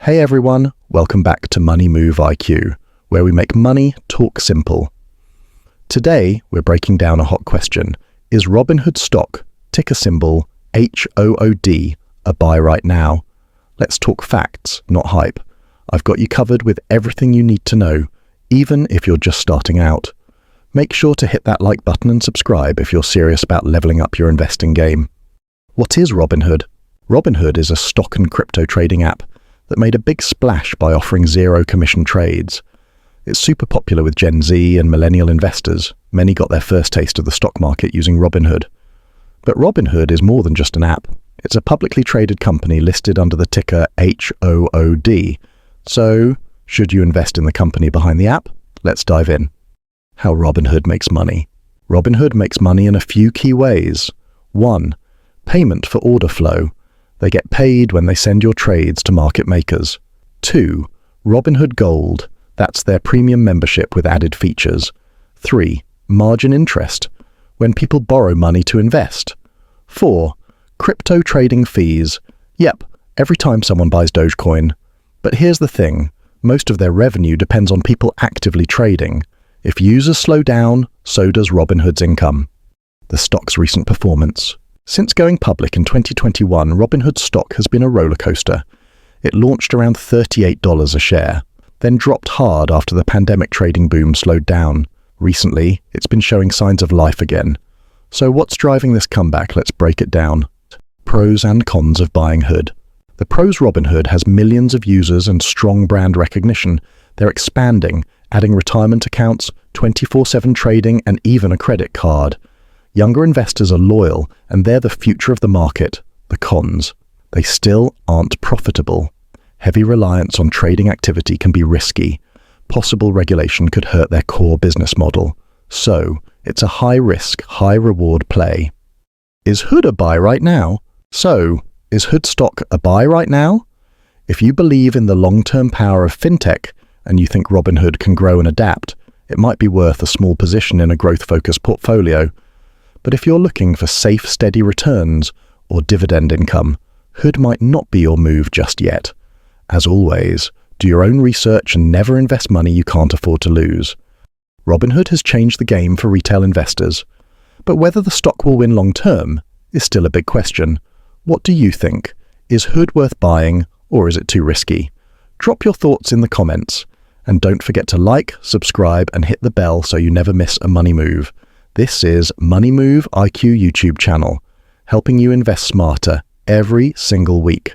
Hey everyone, welcome back to Money Move IQ, where we make money talk simple. Today, we're breaking down a hot question. Is Robinhood stock, ticker symbol HOOD, a buy right now? Let's talk facts, not hype. I've got you covered with everything you need to know, even if you're just starting out. Make sure to hit that like button and subscribe if you're serious about leveling up your investing game. What is Robinhood? Robinhood is a stock and crypto trading app that made a big splash by offering zero commission trades. It's super popular with Gen Z and millennial investors. Many got their first taste of the stock market using Robinhood. But Robinhood is more than just an app. It's a publicly traded company listed under the ticker HOOD. So, should you invest in the company behind the app? Let's dive in. How Robinhood makes money. Robinhood makes money in a few key ways. 1. Payment for order flow. They get paid when they send your trades to market makers. 2. Robinhood Gold. That's their premium membership with added features. 3. Margin interest. When people borrow money to invest. 4. Crypto trading fees. Yep, every time someone buys Dogecoin. But here's the thing. Most of their revenue depends on people actively trading. If users slow down, so does Robinhood's income. The stock's recent performance. Since going public in 2021, Robinhood stock has been a roller coaster. It launched around $38 a share, then dropped hard after the pandemic trading boom slowed down. Recently, it's been showing signs of life again. So what's driving this comeback? Let's break it down. Pros and cons of buying Hood. The pros: Robinhood has millions of users and strong brand recognition. They're expanding, adding retirement accounts, 24/7 trading, and even a credit card. Younger investors are loyal, and they're the future of the market. The cons: they still aren't profitable. Heavy reliance on trading activity can be risky. Possible regulation could hurt their core business model. So, it's a high-risk, high-reward play. Is Hood a buy right now? So, is Hood stock a buy right now? If you believe in the long-term power of Fintech and you think Robinhood can grow and adapt, it might be worth a small position in a growth-focused portfolio. But if you're looking for safe, steady returns or dividend income, Hood might not be your move just yet. As always, do your own research and never invest money you can't afford to lose. Robinhood has changed the game for retail investors, but whether the stock will win long-term is still a big question. What do you think? Is Hood worth buying, or is it too risky? Drop your thoughts in the comments, and don't forget to like, subscribe, and hit the bell so you never miss a money move. This is Money Move IQ YouTube channel, helping you invest smarter every single week.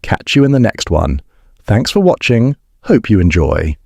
Catch you in the next one. Thanks for watching. Hope you enjoy.